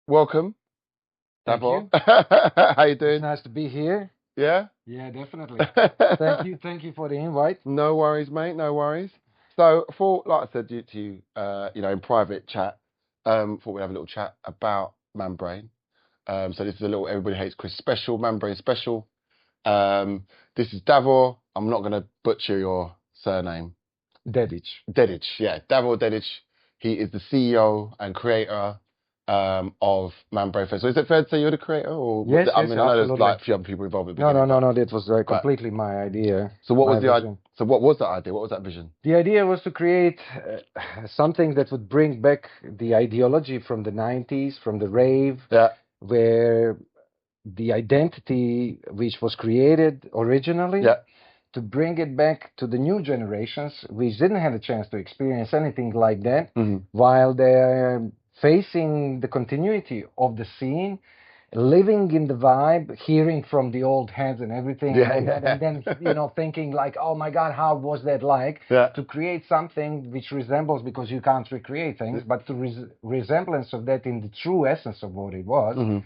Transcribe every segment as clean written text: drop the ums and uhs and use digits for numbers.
Welcome, Thank Davor. you. How you It's doing? nice to be here. Yeah? Yeah, definitely. Thank you for the invite. No worries, mate. No worries. So, for like I said to you, in private chat, thought we'd have a little chat about Membrain. So this is a little Everybody Hates Chris special, Membrain special. Um, this is Davor. I'm not gonna butcher your surname. Dedic. Dedic, yeah, Davor Dedic. He is the CEO and creator of Membrain Fest. So is it fair to say you're the creator, or Yes, I yes, mean, I know there's absolutely. like a few other people involved at the No, no, beginning, no, but no. That was but completely my idea, so what was my the idea? vision. So what was that idea? What was that vision? The idea was to create something that would bring back the ideology from the 90s, from the rave, Yeah. where the identity which was created originally, Yeah. to bring it back to the new generations, which didn't have a chance to experience anything like that, Mhm. while they're facing the continuity of the scene, living in the vibe, hearing from the old heads and everything, Yeah, and yeah. then thinking like, oh my God, how was that like? Yeah. To create something which resembles, because you can't recreate things, but to resemblance of that in the true essence of what it was. Mhm.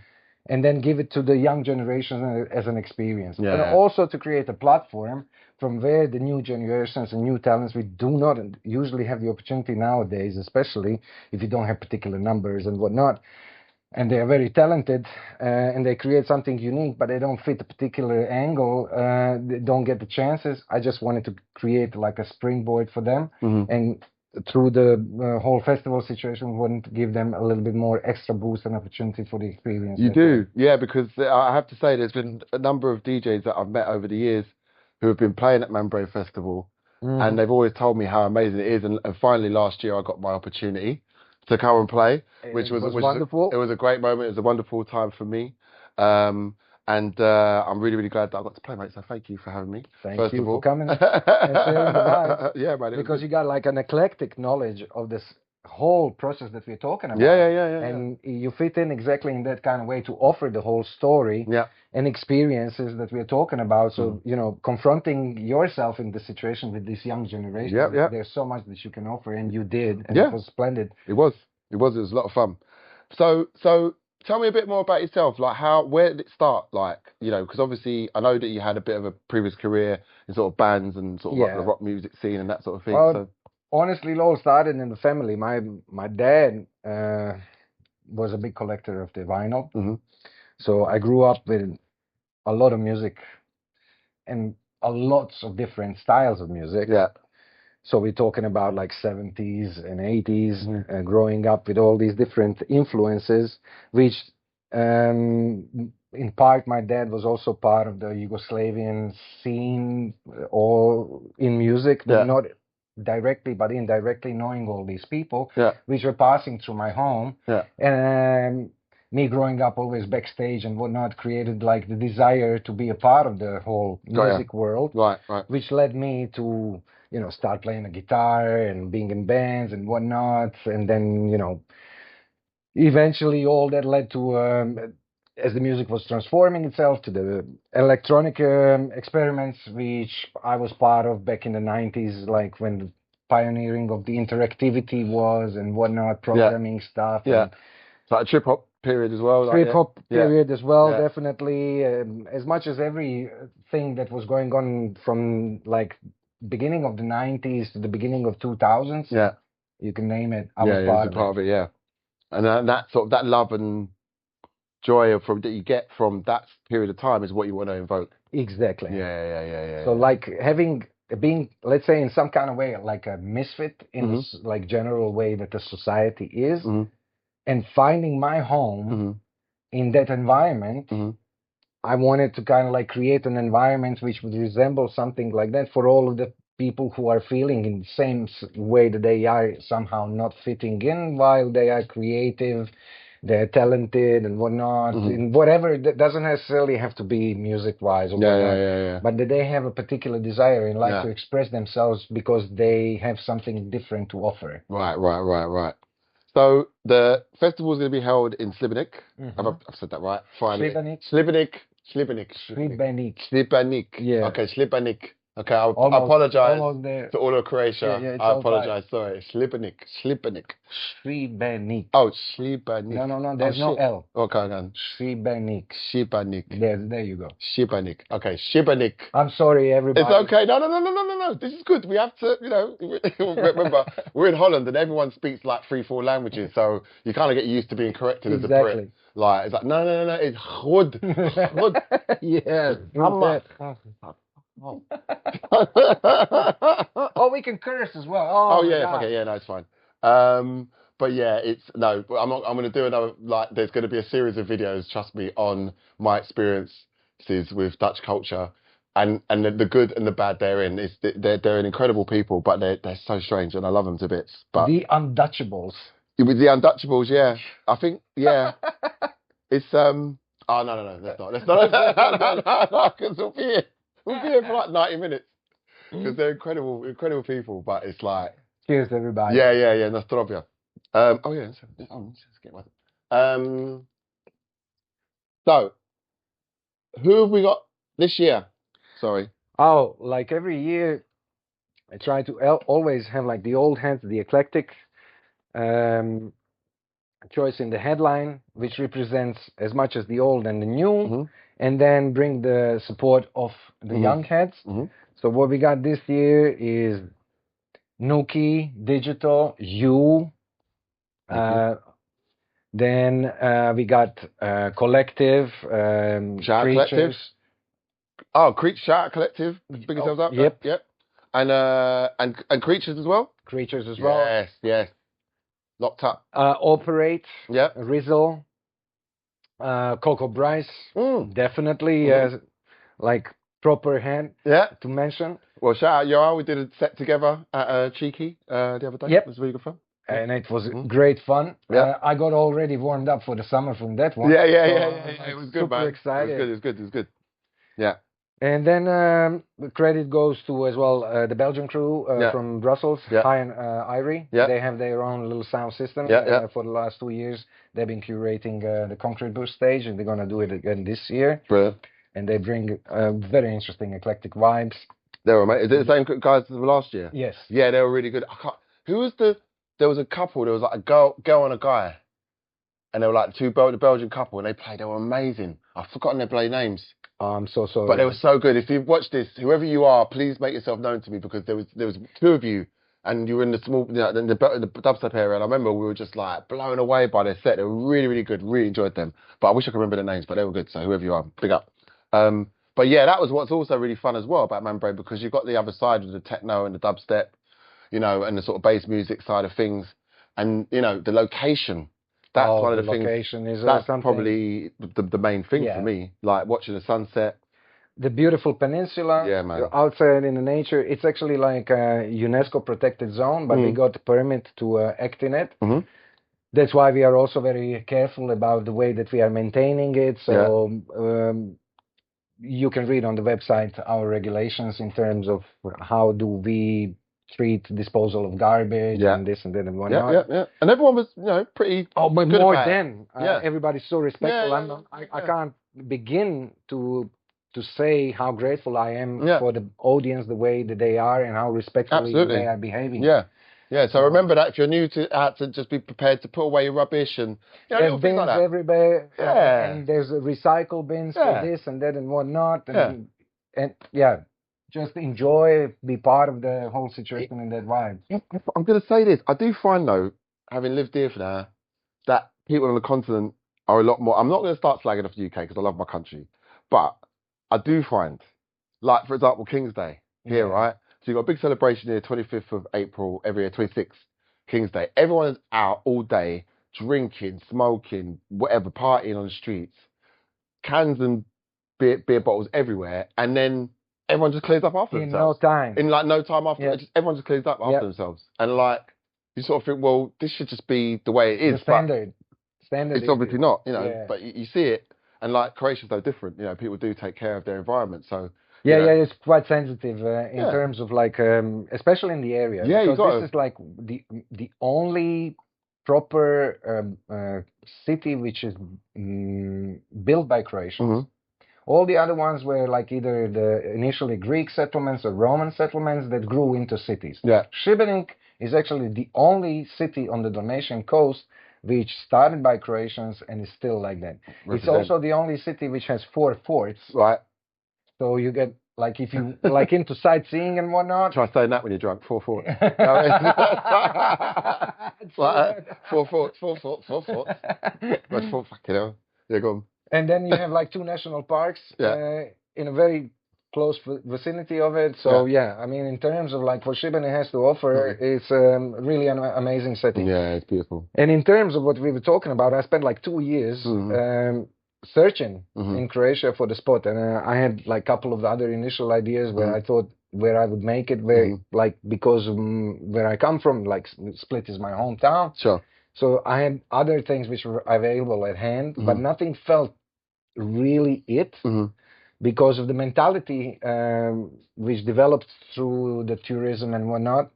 And then give it to the young generation as an experience. Yeah, And yeah. also to create a platform from where the new generations and new talents, we do not usually have the opportunity nowadays, especially if you don't have particular numbers and whatnot, and they are very talented, and they create something unique, but they don't fit a particular angle, they don't get the chances. I just wanted to create like a springboard for them, Mhm. and through the whole festival situation, want to give them a little bit more extra boost and opportunity for the experience. You that way. do, yeah, because I have to say there's been a number of DJs that I've met over the years who have been playing at Membrain Festival, and they've always told me how amazing it is. And finally, last year I got my opportunity to come and play, which was wonderful. it was a great moment. It was a wonderful time for me, and I'm really glad that I got to play, mate. So thank you for having me. Thank First you of for all, coming and sharing the vibe. yeah, man, it was Because good. you got like an eclectic knowledge of this whole process that we're talking about. Yeah. And you fit in exactly in that kind of way to offer the whole story Yeah. and experiences that we're talking about. So, confronting yourself in the situation with this young generation, Yeah. there's so much that you can offer, and you did, and Yeah. it was splendid. It was. It was a lot of fun. So tell me a bit more about yourself. Like where did it start? Like, because obviously I know that you had a bit of a previous career in sort of bands and sort of the Yeah. rock music scene and that sort of thing. Well, So honestly, it all started in the family. My dad was a big collector of the vinyl. mhm. So I grew up with a lot of music and a lots of different styles of music. Yeah. So we're talking about like 70s and 80s, Mhm. growing up with all these different influences, which in part my dad was also part of the Yugoslavian scene or in music, Yeah. not directly but indirectly, knowing all these people Yeah. which were passing through my home. Yeah. And me growing up always backstage and whatnot created like the desire to be a part of the whole Got ya. music world, Right. which led me to start playing the guitar and being in bands and whatnot. And then, eventually all that led to, as the music was transforming itself, to the electronic experiments, which I was part of back in the 90s, like when the pioneering of the interactivity was and whatnot, programming stuff. Yeah. And It's like a trip hop period as well. trip hop period as well, Yeah. definitely. As much as everything that was going on from like beginning of the 90s to the beginning of 2000s, Yeah. you can name it. I Yeah. was It part was a of part of it. Yeah. And that sort of that love and joy from that you get from that period of time is what you want to invoke. Exactly. Yeah. So like being, let's say, in some kind of way, like a misfit in this like general way that the society is, and finding my home in that environment. I wanted to kind of like create an environment which would resemble something like that for all of the people who are feeling in the same way that they are somehow not fitting in, while they are creative, they're talented and whatnot, in whatever. That doesn't necessarily have to be music wise or whatnot, Yeah. but that they have a particular desire in life Yeah. to express themselves because they have something different to offer. Right. So the festival is going to be held in Shibanik. Mm-hmm. I've said that right. Finally. Shibanik. Shibanik. Yeah. Okay, Shibanik. Okay, I Almost, apologize almost there. to all of Croatia. Yeah, it's I all right. apologize. Sorry, Shibanik. Shibanik. Oh, Shibanik. No, there's no L. Okay, then. Shibanik. There you go. Shibanik. Okay, Shibanik. I'm sorry, everybody. It's okay. No. This is good. We have to, remember, we're in Holland and everyone speaks like 3-4 languages, so you kind of get used to being corrected as a Brit. Like, it's like, no, it's good. Good. Yes. Oh. Oh, we can curse as well. Oh yeah, okay, yeah, no, it's fine. But yeah, I'm going to do another, like, there's going to be a series of videos, trust me, on my experiences with Dutch culture and the good and the bad therein. They're an incredible people, but they're so strange and I love them to bits. But the Undutchables. With the Undutchables, yeah, I think, yeah, it's oh no, let's not, because we'll be here for like 90 minutes because they're incredible people. But it's like, cheers, everybody. Yeah, Nostrovia. Oh yeah, let's get with it. So who have we got this year? Sorry. Oh, like every year, I try to always have like the old heads, the eclectic choice in the headline, which represents as much as the old and the new, and then bring the support of the young heads. So what we got this year is Nuki, Digital, You. Then we got Collective, Shout Creatures. Collective. Oh, Shout Collective, big yourselves up. Yep. And Creatures as well. Creatures as well. Yes. Locked Up. Operate. Yep. Rizzle. Coco Bryce. Definitely like proper hand to mention. Well, shout out Yoa. We did a set together at Cheeky the other day. Yep. It was really good fun. And it was great fun. I got already warmed up for the summer from that one. Yeah. It was good, man. Super excited. It was good. Yeah. And then the credit goes to as well the Belgian crew from Brussels, Hi and Irie. They have their own little sound system. For the last 2 years, they've been curating the Concrete Boost stage, and they're gonna do it again this year. Brilliant. And they bring very interesting eclectic vibes. They were amazing. Is it the same guys as last year? Yes. Yeah, they were really good. Who was there was a couple. There was like a girl and a guy, and they were like the Belgian couple, and they played. They were amazing. I've forgotten their bloody names. I'm so sorry. But they were so good. If you've watched this, whoever you are, please make yourself known to me because there was 2 of you, and you were in the small, in the dubstep area. And I remember we were just like blown away by their set. They were really, really good. Really enjoyed them. But I wish I could remember their names. But they were good. So whoever you are, big up. But yeah, that was what's also really fun as well about Membrain because you've got the other side of the techno and the dubstep, and the sort of bass music side of things, and the location. That's one of the things. Location is that's something. Probably the main thing for me. Like watching the sunset. The beautiful peninsula. Yeah, man. You're outside in the nature. It's actually like a UNESCO protected zone, but we got permit to act in it. That's why we are also very careful about the way that we are maintaining it. So you can read on the website our regulations in terms of how do we treat disposal of garbage and this and that and whatnot. Yeah. And everyone was, pretty. Oh, but good more about than everybody's so respectful. I can't begin to say how grateful I am for the audience, the way that they are, and how respectfully they are behaving. Yeah. So remember that if you're new to just be prepared to put away your rubbish and there's bins like everywhere. And there's recycle bins for this and that and whatnot. And just enjoy, be part of the whole situation and that vibe. I'm going to say this. I do find, though, having lived here for now, that people on the continent are a lot more... I'm not going to start slagging off the UK because I love my country. But I do find, like, for example, King's Day here, right? So you've got a big celebration here, 25th of April, every year, 26th, King's Day. Everyone is out all day, drinking, smoking, whatever, partying on the streets. Cans and beer bottles everywhere. And then... everyone just clears up after themselves. In no time. In like no time after, everyone just clears up after themselves. And like, you sort of think, well, this should just be the way it is. The standard. It's obviously not, but you see it. And like, Croatia's so different. People do take care of their environment. So, it's quite sensitive in terms of like, especially in the area. Yeah, because this is like the only proper city which is built by Croatians. All the other ones were like either the initially Greek settlements or Roman settlements that grew into cities. Yeah. Shibanik is actually the only city on the Dalmatian coast which started by Croatians and is still like that. It's also the only city which has 4 forts. Right. So you get, like, if you like into sightseeing and whatnot. Try saying that when you're drunk. 4 forts. Four forts. That's 4 fucking hell. Yeah, go on. And then you have like 2 national parks in a very close vicinity of it. So I mean, in terms of like what Shibanik has to offer, it's really an amazing setting. Yeah, it's beautiful. And in terms of what we were talking about, I spent like 2 years searching in Croatia for the spot, and I had like a couple of other initial ideas where I thought where I would make it, where like because where I come from, like Split is my hometown. Sure. So I had other things which were available at hand, but nothing felt really it because of the mentality which developed through the tourism and whatnot.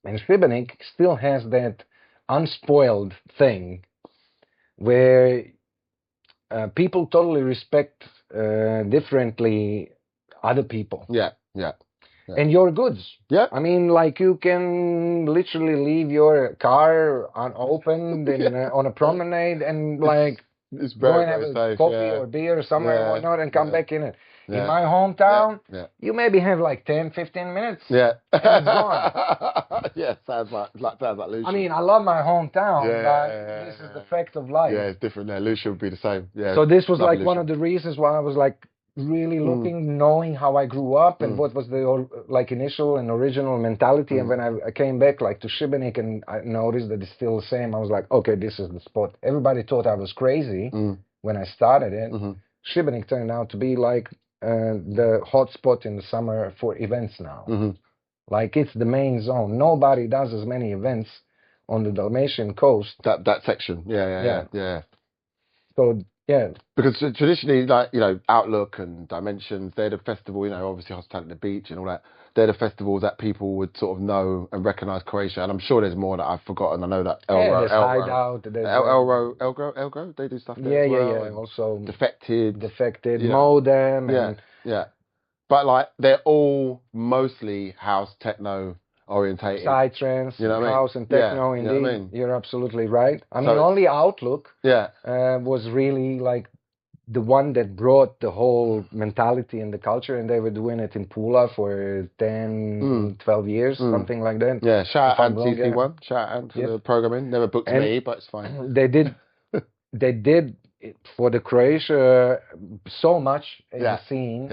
And Shibanik still has that unspoiled thing where people totally respect differently other people. Yeah. And your goods. Yeah. I mean, like you can literally leave your car unopened on a promenade and like it's go very, and have very a safe, coffee or beer somewhere and whatnot and come back in it. Yeah. In my hometown, you maybe have like 10, 15 minutes. Yeah. And it's gone. Yeah, sounds like Lucia. I mean, I love my hometown, but this is the fact of life. Yeah, it's different there. Lucia would be the same. Yeah. So this was like Lucia. One of the reasons why I was like really looking, knowing how I grew up and what was the like initial and original mentality. And when I came back like to Shibanik and I noticed that it's still the same, I was like, okay, this is the spot. Everybody thought I was crazy when I started it. Shibanik turned out to be like the hot spot in the summer for events now. Like it's the main zone. Nobody does as many events on the Dalmatian coast. That section. Yeah. So because traditionally, like, you know, Outlook and Dimensions, they're the festival, you know, obviously Hospitality at the Beach and all that, they're the festivals that people would sort of know and recognise Croatia. And I'm sure there's more that I've forgotten. I know that Hideout, Elgro, they do stuff there as well. Yeah. Also Defected, Modem. Yeah. But like, they're all mostly house techno orientated. Psytrance, you know house and techno, indeed. You know what I mean? You're absolutely right. I mean, only Outlook was really like the one that brought the whole mentality and the culture, and they were doing it in Pula for 10, 12 years, something like that. Yeah, shout out to TC1, shout out to the programming. Never booked me, but it's fine. They did for the Croatia so much in the scene.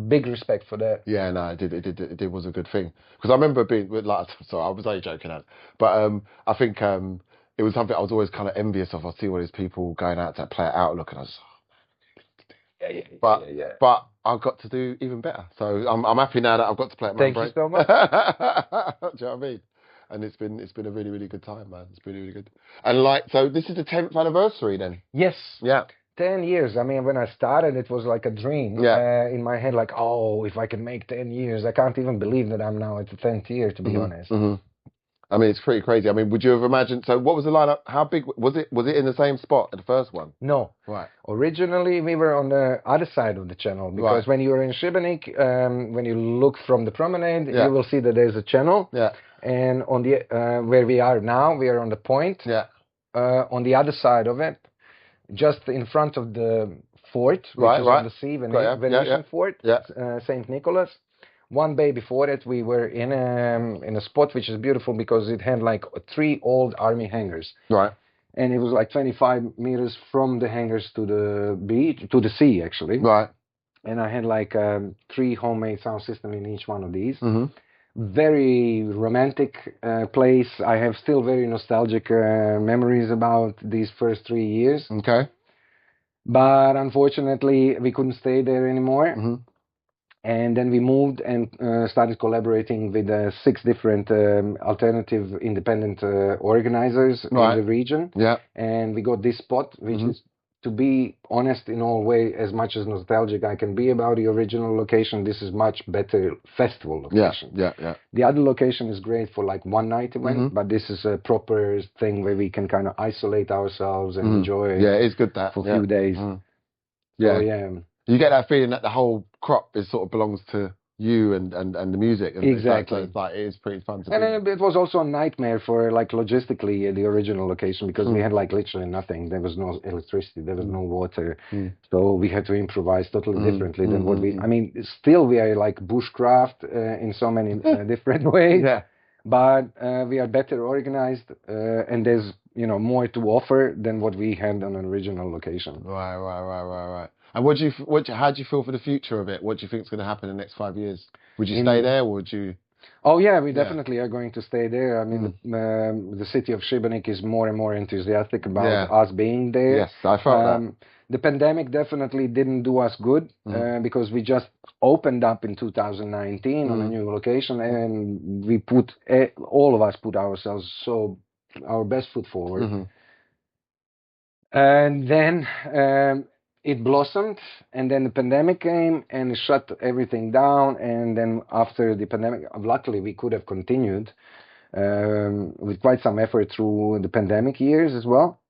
Big respect for that. Yeah, no, it was a good thing. Because I remember being with like, sorry, I was only joking, but I think it was something I was always kind of envious of. I see all these people going out to play at Outlook, and I was but I've got to do even better. So I'm happy now that I've got to play at Membrain. Thank you so much. Do you know what I mean? And it's been a really, really good time, man. It's been really good. And like, so this is the 10th anniversary then? Yes. Yeah. 10 years. I mean, when I started, it was like a dream in my head, like, oh, if I can make 10 years. I can't even believe that I'm now at the 10th year, to be honest. I mean, it's pretty crazy. I mean, would you have imagined, so what was the lineup? How big was it? Was it in the same spot at the first one? No. Right. Originally, we were on the other side of the channel, because when you're in Shibanik, when you look from the promenade, you will see that there's a channel. Yeah. And on the where we are now, we are on the point. Yeah. On the other side of it, just in front of the fort, which is on the sea, Venetian Fort, St. Nicholas. One bay before it, we were in a spot which is beautiful because it had like 3 old army hangars. Right. And it was like 25 meters from the hangars to the beach, to the sea, actually. Right. And I had like 3 homemade sound systems in each one of these. Very romantic place. I have still very nostalgic memories about these first 3 years. Okay. But unfortunately, we couldn't stay there anymore. And then we moved and started collaborating with 6 different alternative independent organizers in the region. Yeah. And we got this spot, which is to be honest in all way, as much as nostalgic I can be about the original location, this is much better festival location. Yeah. The other location is great for like one night event, but this is a proper thing where we can kind of isolate ourselves and enjoy. Yeah, it's good that for a few days. Yeah. So, yeah. You get that feeling that the whole crop is sort of belongs to you and the music. And exactly. It's like, it is pretty fun to And it was also a nightmare for like logistically the original location, because we had like literally nothing. There was no electricity, there was no water. So we had to improvise totally differently than what we, I mean, still we are like bushcraft in so many different ways. Yeah. But we are better organized, and there's, you know, more to offer than what we had on an original location. Right. And how do you feel for the future of it? What do you think is going to happen in the next 5 years? Would you stay there, or would you? Oh yeah, we definitely are going to stay there. I mean, the city of Shibanik is more and more enthusiastic about us being there. Yes, I felt that. The pandemic definitely didn't do us good, because we just opened up in 2019 on a new location, and we all of us put ourselves our best foot forward. And then it blossomed, and then the pandemic came and it shut everything down. And then after the pandemic, luckily we could have continued with quite some effort through the pandemic years as well.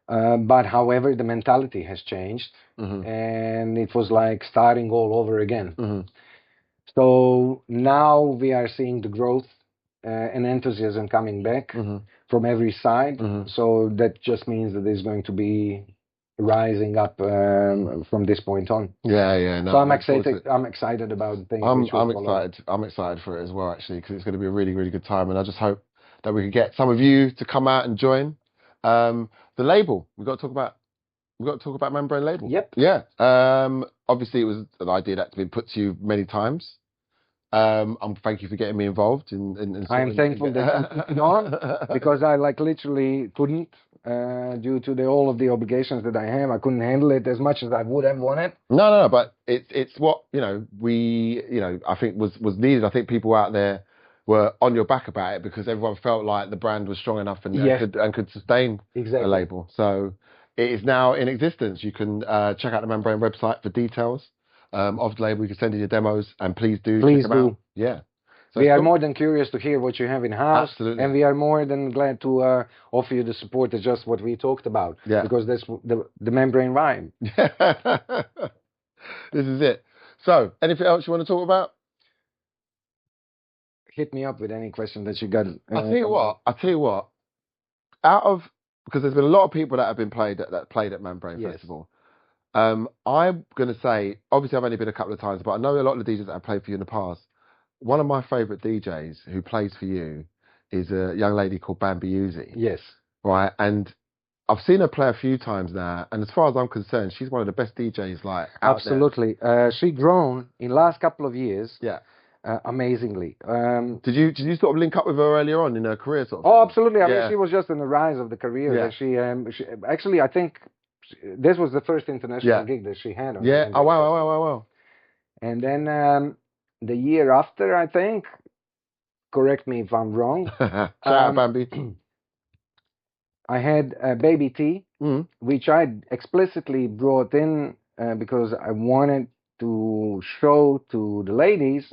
But however, the mentality has changed, and it was like starting all over again. So now we are seeing the growth and enthusiasm coming back from every side. So that just means that there's going to be rising up from this point on. Yeah. No, so I'm excited about things. I'm excited for it as well, actually, because it's going to be a really, really good time, and I just hope that we can get some of you to come out and join. The label, we've got to talk about Membrain label. Yep. Yeah. Obviously, it was an idea that's been put to you many times. Thank you for getting me involved in I am thankful that you put it on, because I like literally couldn't, due to all of the obligations that I have. I couldn't handle it as much as I would have wanted. No, but it's what, I think was needed. I think people out there were on your back about it, because everyone felt like the brand was strong enough and could sustain a label. So it is now in existence. You can check out the Membrain website for details of the label. You can send in your demos, and please do check them out. Yeah. So we are more than curious to hear what you have in house. Absolutely. And we are more than glad to offer you the support as just what we talked about. Yeah. Because that's the Membrain vibe. This is it. So, anything else you want to talk about? Hit me up with any question that you got. I'll tell you what. Because there's been a lot of people that have been played at Membrain Festival. I'm going to say, obviously I've only been a couple of times, but I know a lot of the DJs that have played for you in the past. One of my favourite DJs who plays for you is a young lady called Bambi Uzi. Yes. Right, and I've seen her play a few times now, and as far as I'm concerned, she's one of the best DJs out Absolutely. She grown in last couple of years. Yeah. Amazingly. Did you sort of link up with her earlier on in her career? Sort of Oh, absolutely. I mean, she was just in the rise of the career. Yeah. That she actually, I think this was the first international gig that she had. Oh, wow. And then the year after, I think, correct me if I'm wrong. Shout out, Bambi. I had Baby T, which I explicitly brought in because I wanted to show to the ladies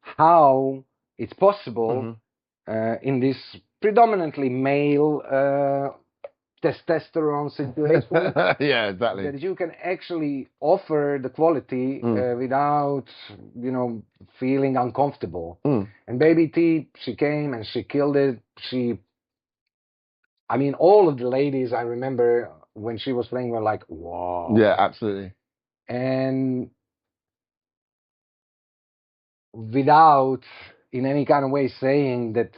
how it's possible in this predominantly male testosterone situation. Yeah, exactly. That you can actually offer the quality without, feeling uncomfortable. And Baby T, she came and she killed it. All of the ladies I remember when she was playing were like, wow. Yeah, absolutely. And without in any kind of way saying that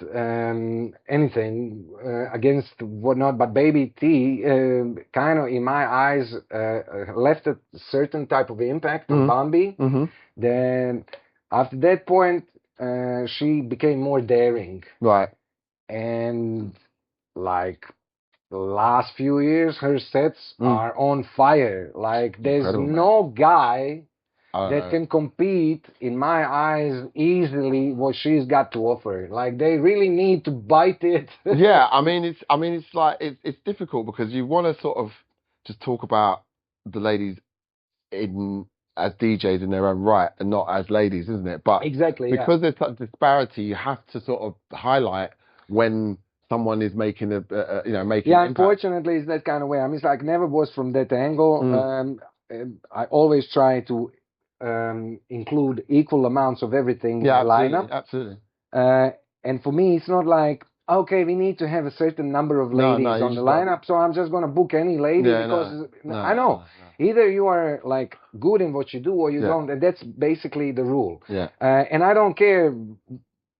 anything against whatnot, but Baby T kind of in my eyes left a certain type of impact on Bambi. Then after that point she became more daring, right? And like the last few years her sets are on fire. Like there's no guy that can compete, in my eyes, easily what she's got to offer. Like they really need to bite it. Yeah, it's like it's difficult because you want to sort of just talk about the ladies as DJs in their own right and not as ladies, isn't it? But exactly, because there's such disparity, you have to sort of highlight when someone is making making an impact. Unfortunately, it's that kind of way. I mean, it's like never was from that angle. I always try to include equal amounts of everything in the lineup. Absolutely. And for me, it's not like, okay, we need to have a certain number of ladies on the lineup, so I'm just going to book any lady because I know. Either you are like good in what you do or you don't, and that's basically the rule. And I don't care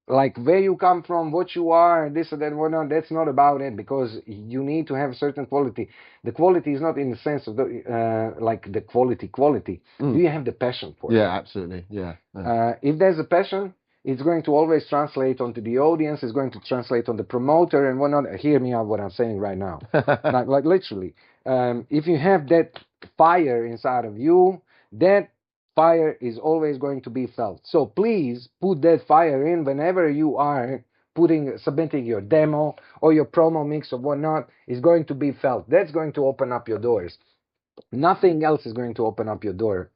like where you come from, what you are, this or that, whatnot. That's not about it, because you need to have a certain quality. The quality is not in the sense of like the quality. Do you have the passion for it? Yeah, absolutely. Yeah. If there's a passion, it's going to always translate onto the audience. It's going to translate on the promoter and whatnot. Hear me out what I'm saying right now. like literally, if you have that fire inside of you, that fire is always going to be felt. So please put that fire in whenever you are submitting your demo or your promo mix or whatnot. Is going to be felt. That's going to open up your doors. Nothing else is going to open up your door.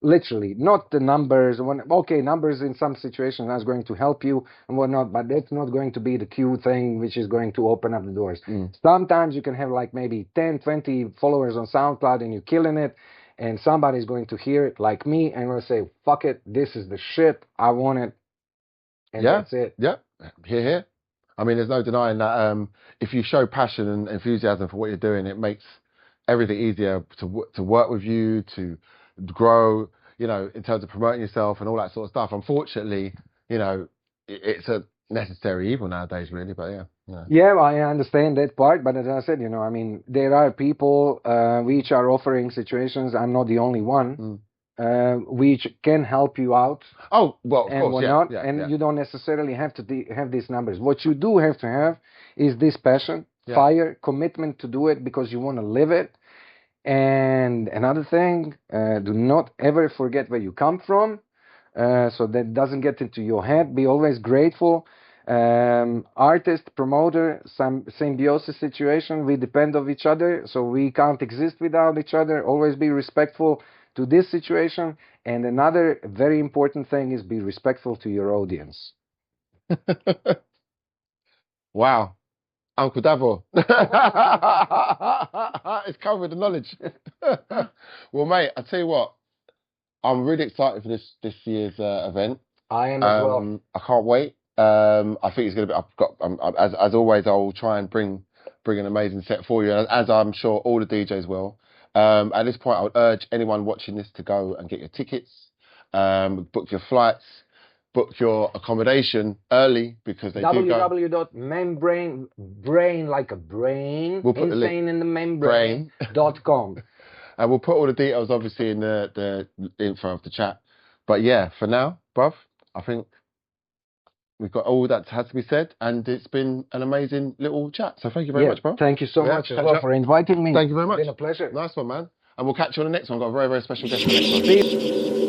Literally, not the numbers. Okay, numbers in some situations are going to help you and whatnot, but that's not going to be the key thing which is going to open up the doors. Sometimes you can have like maybe 10, 20 followers on SoundCloud and you're killing it, and somebody's going to hear it like me and will say, fuck it, this is the shit, I want it, and that's it. Yeah, here. I mean, there's no denying that if you show passion and enthusiasm for what you're doing, it makes everything easier to work with you, to grow, in terms of promoting yourself and all that sort of stuff. Unfortunately, it's a necessary evil nowadays, really. But yeah, well, I understand that part. But as I said, I mean, there are people which are offering situations. I'm not the only one. Which can help you out. Oh, well, of and course, whatnot, you don't necessarily have to have these numbers. What you do have to have is this passion, fire, commitment to do it because you want to live it. And another thing, do not ever forget where you come from, so that doesn't get into your head. Be always grateful. Artist, promoter, some symbiosis situation. We depend on each other, so we can't exist without each other. Always be respectful to this situation. And another very important thing is be respectful to your audience. Wow. Uncle Davor. It's covered with the knowledge. Well, mate, I tell you what, I'm really excited for this year's event. I am as well. I can't wait. I think it's going to be. As always, I will try and bring an amazing set for you, as I'm sure all the DJs will. At this point, I would urge anyone watching this to go and get your tickets, book your flights, book your accommodation early, because they www.membrain, brain like a brain, we'll put insane in the membrain.com. And we'll put all the details obviously in the info of the chat. But yeah, for now, bruv, I think we've got all that has to be said, and it's been an amazing little chat. So thank you very much, bro. Thank you so much as well for inviting me. Thank you very much. It's been a pleasure. Nice one, man. And we'll catch you on the next one. We've got a very, very special guest on the next one.